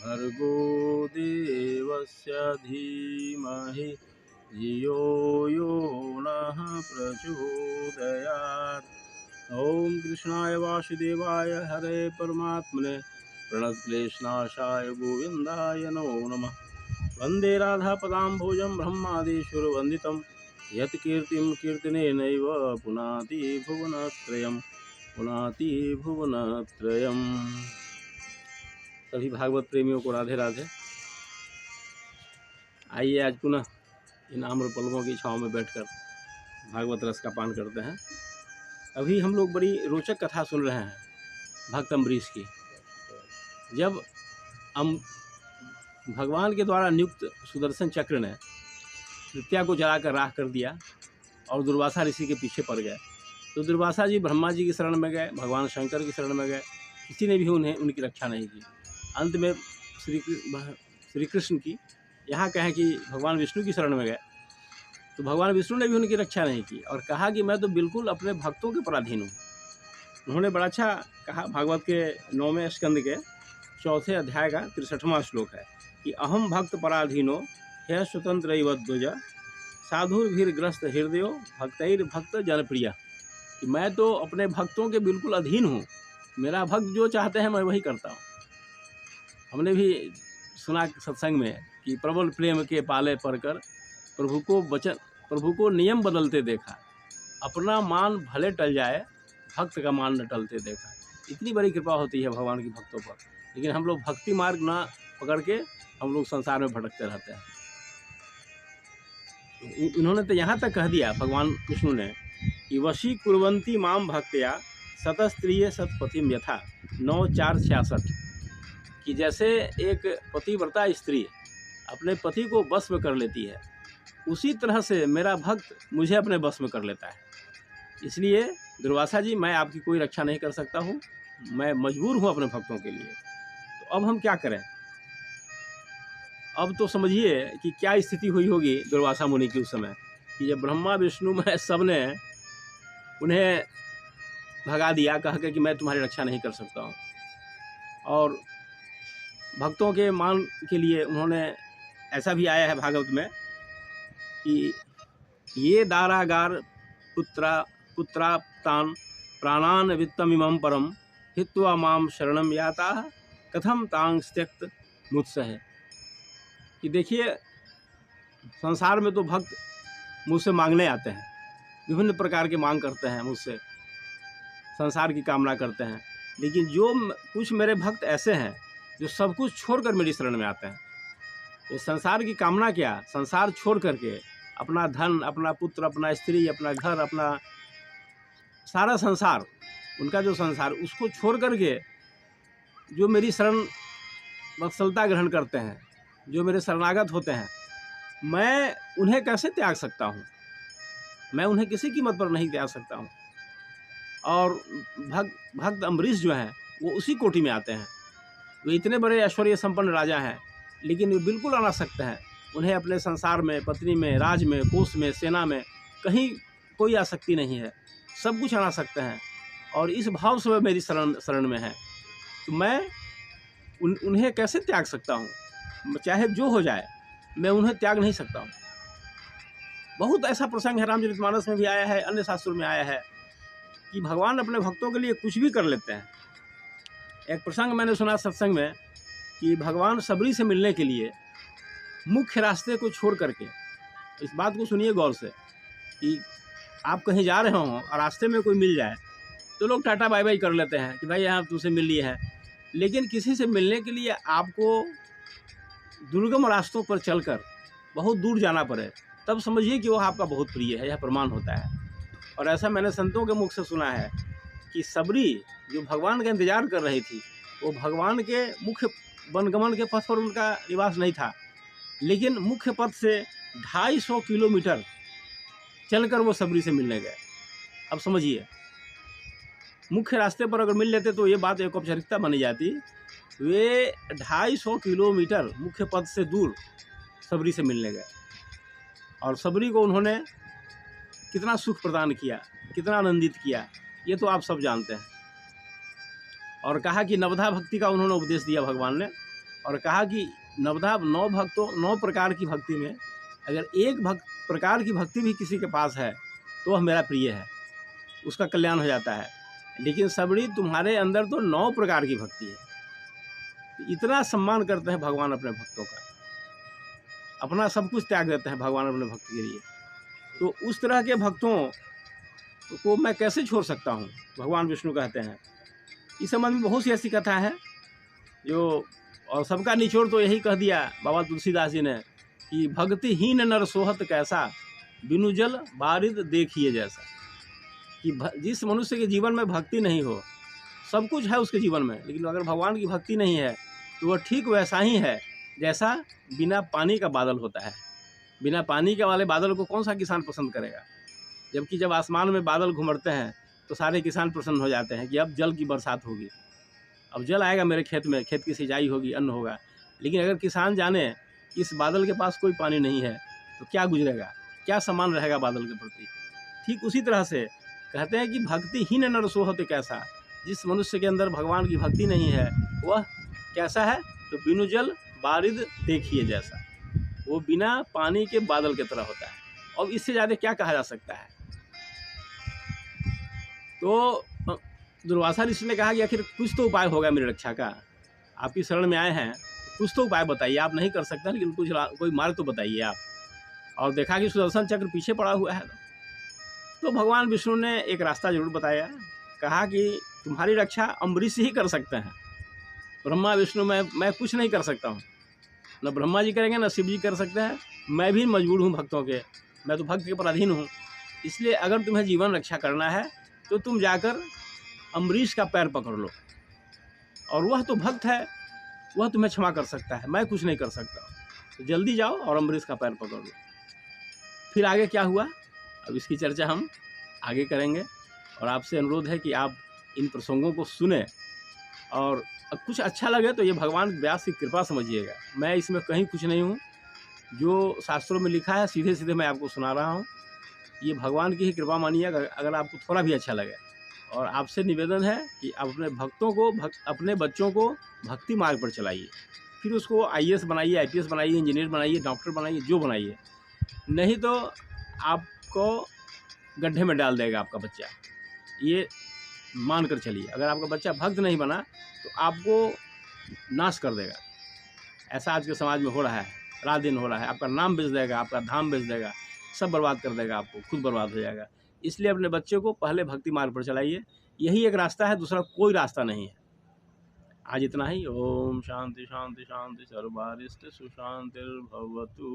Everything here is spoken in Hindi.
भर्गो देवस्य धीमहि धियो यो नः प्रचोदयात्। ओम कृष्णाय वासुदेवाय हरे परमात्मने प्रणतक्लेशनाशाय गोविंदाय नमो नमः। वंदे राधा पदाम्भोजं ब्रह्मादिशुरवन्दितं यत्कीर्तिं कीर्तनेनैव पुनाति भुवनत्रयम्। सभी भागवत प्रेमियों को राधे राधे। आइए आज पुनः इन आम्र पलकों की छाँव में बैठकर भागवत रस का पान करते हैं। अभी हम लोग बड़ी रोचक कथा सुन रहे हैं भक्त अम्बरीश की। जब भगवान के द्वारा नियुक्त सुदर्शन चक्र ने तृतीया को जलाकर राख कर दिया और दुर्वासा ऋषि के पीछे पड़ गए, तो दुर्वासा जी ब्रह्मा जी की शरण में गए, भगवान शंकर की शरण में गए, किसी ने भी उनकी रक्षा नहीं की। अंत में श्री कृष्ण की, यहाँ कहें कि भगवान विष्णु की शरण में गए, तो भगवान विष्णु ने भी उनकी रक्षा नहीं की और कहा कि मैं तो बिल्कुल अपने भक्तों के पराधीन हूँ। उन्होंने बड़ा अच्छा कहा, भागवत के 9वें स्कंद के 4थे अध्याय का 63वां श्लोक है कि अहम भक्त पराधीनो हे स्वतंत्र ध्वज साधुर्भिर्ग्रस्त हृदयो भक्त जनप्रिय, कि मैं तो अपने भक्तों के बिल्कुल अधीन हूँ, मेरा भक्त जो चाहते हैं मैं वही करता हूँ। हमने भी सुना सत्संग में कि प्रबल प्रेम के पाले पड़कर प्रभु को नियम बदलते देखा, अपना मान भले टल जाए भक्त का मान न टलते देखा। इतनी बड़ी कृपा होती है भगवान की भक्तों पर, लेकिन हम लोग भक्ति मार्ग ना पकड़ के हम लोग संसार में भटकते रहते हैं। इन्होंने तो यहाँ तक कह दिया भगवान विष्णु ने कि वशी कुर्वन्ति माम भक्त्या सतस्त्रीय सतपतिम यथा 9:4-66, कि जैसे एक पतिव्रता स्त्री अपने पति को बस में कर लेती है, उसी तरह से मेरा भक्त मुझे अपने बस में कर लेता है। इसलिए दुर्वासा जी, मैं आपकी कोई रक्षा नहीं कर सकता हूँ, मैं मजबूर हूँ अपने भक्तों के लिए। तो अब हम क्या करें? अब तो समझिए कि क्या स्थिति हुई होगी दुर्वासा मुनि की उस समय, कि जब ब्रह्मा विष्णु में सब ने उन्हें भगा दिया, कह के कि मैं तुम्हारी रक्षा नहीं कर सकता हूँ। और भक्तों के मान के लिए उन्होंने, ऐसा भी आया है भागवत में कि ये दारागार पुत्राप्तान प्राणान वित्तमिमं परम हित्वा माम शरणम याता कथम तांग त्यक्त मुत्सह, कि देखिए संसार में तो भक्त मुझसे मांगने आते हैं, विभिन्न प्रकार के मांग करते हैं, मुझसे संसार की कामना करते हैं, लेकिन जो कुछ मेरे भक्त ऐसे हैं जो सब कुछ छोड़कर मेरी शरण में आते हैं। तो संसार की कामना क्या, संसार छोड़ करके अपना धन, अपना पुत्र, अपना स्त्री, अपना घर, अपना सारा संसार, उनका जो संसार, उसको छोड़ करके जो मेरी शरण वत्सलता ग्रहण करते हैं, जो मेरे शरणागत होते हैं, मैं उन्हें कैसे त्याग सकता हूँ? मैं उन्हें किसी कीमत पर नहीं त्याग सकता हूँ। और भक्त अम्बरीश जो हैं वो उसी कोटि में आते हैं। वे इतने बड़े ऐश्वर्य संपन्न राजा हैं, लेकिन वे बिल्कुल अनासक्त हैं। उन्हें अपने संसार में, पत्नी में, राज में, कोष में, सेना में कहीं कोई आसक्ति नहीं है, सब कुछ अनासक्त हैं और इस भाव से वे मेरी शरण में हैं। तो मैं उन्हें कैसे त्याग सकता हूँ? चाहे जो हो जाए, मैं उन्हें त्याग नहीं सकता हूँ। बहुत ऐसा प्रसंग है, रामचरितमानस में भी आया है, अन्य शास्त्रों में आया है कि भगवान अपने भक्तों के लिए कुछ भी कर लेते हैं। एक प्रसंग मैंने सुना सत्संग में कि भगवान सबरी से मिलने के लिए मुख्य रास्ते को छोड़ करके, इस बात को सुनिए गौर से, कि आप कहीं जा रहे हों और रास्ते में कोई मिल जाए तो लोग टाटा बाय बाय कर लेते हैं कि भाई यहाँ तुमसे मिल लिए है, लेकिन किसी से मिलने के लिए आपको दुर्गम रास्तों पर चलकर बहुत दूर जाना पड़े, तब समझिए कि वह आपका बहुत प्रिय है, यह प्रमाण होता है। और ऐसा मैंने संतों के मुख से सुना है कि सबरी जो भगवान का इंतजार कर रही थी, वो भगवान के मुख्य वनगमन के पथ पर उनका निवास नहीं था, लेकिन मुख्य पथ से 250 किलोमीटर चलकर वो सबरी से मिलने गए। अब समझिए, मुख्य रास्ते पर अगर मिल लेते तो ये बात एक औपचारिकता बनी जाती। वे 250 किलोमीटर मुख्य पथ से दूर सबरी से मिलने गए और सबरी को उन्होंने कितना सुख प्रदान किया, कितना आनंदित किया, ये तो आप सब जानते हैं। और कहा कि नवधा भक्ति का उन्होंने उपदेश दिया भगवान ने, और कहा कि नवधा 9 प्रकार की भक्ति में अगर एक प्रकार की भक्ति भी किसी के पास है तो वह मेरा प्रिय है, उसका कल्याण हो जाता है। लेकिन सबड़ी तुम्हारे अंदर तो 9 प्रकार की भक्ति है। इतना सम्मान करते हैं भगवान अपने भक्तों का, अपना सब कुछ त्याग देते हैं भगवान अपने भक्त के लिए। तो उस तरह के भक्तों को मैं कैसे छोड़ सकता हूँ, भगवान विष्णु कहते हैं। इस संबंध में बहुत सी ऐसी कथा है जो, और सबका निचोड़ तो यही कह दिया बाबा तुलसीदास जी ने कि भक्तिहीन नर सोहत कैसा, बिनु जल बारिद देखिए जैसा। कि जिस मनुष्य के जीवन में भक्ति नहीं हो, सब कुछ है उसके जीवन में, लेकिन अगर भगवान की भक्ति नहीं है तो वह ठीक वैसा ही है जैसा बिना पानी का बादल होता है। बिना पानी के वाले बादल को कौन सा किसान पसंद करेगा? जबकि जब आसमान में बादल घुमड़ते हैं तो सारे किसान प्रसन्न हो जाते हैं कि अब जल की बरसात होगी, अब जल आएगा मेरे खेत में, खेत की सिंचाई होगी, अन्न होगा। लेकिन अगर किसान जाने इस बादल के पास कोई पानी नहीं है तो क्या गुजरेगा, क्या सम्मान रहेगा बादल के प्रति। ठीक उसी तरह से कहते हैं कि भक्तिहीन नर सोहत कैसा, जिस मनुष्य के अंदर भगवान की भक्ति नहीं है वह कैसा है, तो बिनु जल बारिद देखिए जैसा, वो बिना पानी के बादल की तरह होता है। और इससे ज़्यादा क्या कहा जा सकता है। तो दुर्वासा ऋषि ने कहा कि आखिर कुछ तो उपाय होगा मेरी रक्षा का, आपकी शरण में आए हैं, कुछ तो उपाय बताइए। आप नहीं कर सकते लेकिन कुछ कोई मार्ग तो बताइए आप। और देखा कि सुदर्शन चक्र पीछे पड़ा हुआ है, तो भगवान विष्णु ने एक रास्ता जरूर बताया। कहा कि तुम्हारी रक्षा अम्बरीश ही कर सकते हैं, ब्रह्मा विष्णु मैं कुछ नहीं कर सकता हूँ। न ब्रह्मा जी करेंगे न शिव जी कर सकते हैं, मैं भी मजबूर हूँ भक्तों के, मैं तो भक्त के पराधीन हूँ। इसलिए अगर तुम्हें जीवन रक्षा करना है तो तुम जाकर अम्बरीश का पैर पकड़ लो, और वह तो भक्त है, वह तुम्हें क्षमा कर सकता है, मैं कुछ नहीं कर सकता। तो जल्दी जाओ और अम्बरीश का पैर पकड़ लो। फिर आगे क्या हुआ, अब इसकी चर्चा हम आगे करेंगे। और आपसे अनुरोध है कि आप इन प्रसंगों को सुने, और कुछ अच्छा लगे तो ये भगवान व्यास की कृपा समझिएगा। मैं इसमें कहीं कुछ नहीं हूँ, जो शास्त्रों में लिखा है सीधे सीधे मैं आपको सुना रहा हूँ। ये भगवान की ही कृपा मानिए अगर आपको थोड़ा भी अच्छा लगे। और आपसे निवेदन है कि आप अपने भक्तों को अपने बच्चों को भक्ति मार्ग पर चलाइए, फिर उसको IAS बनाइए, IPS बनाइए, इंजीनियर बनाइए, डॉक्टर बनाइए, जो बनाइए। नहीं तो आपको गड्ढे में डाल देगा आपका बच्चा, ये मान कर चलिए। अगर आपका बच्चा भक्त नहीं बना तो आपको नाश कर देगा। ऐसा आज के समाज में हो रहा है, रात दिन हो रहा है। आपका नाम बेच देगा, आपका धाम बेच देगा, सब बर्बाद कर देगा, आपको खुद बर्बाद हो जाएगा। इसलिए अपने बच्चे को पहले भक्ति मार्ग पर चलाइए, यही एक रास्ता है, दूसरा कोई रास्ता नहीं है। आज इतना ही। ओम शांति शांति शांति, सर्वारिष्ट सुशांतिर्भवतु।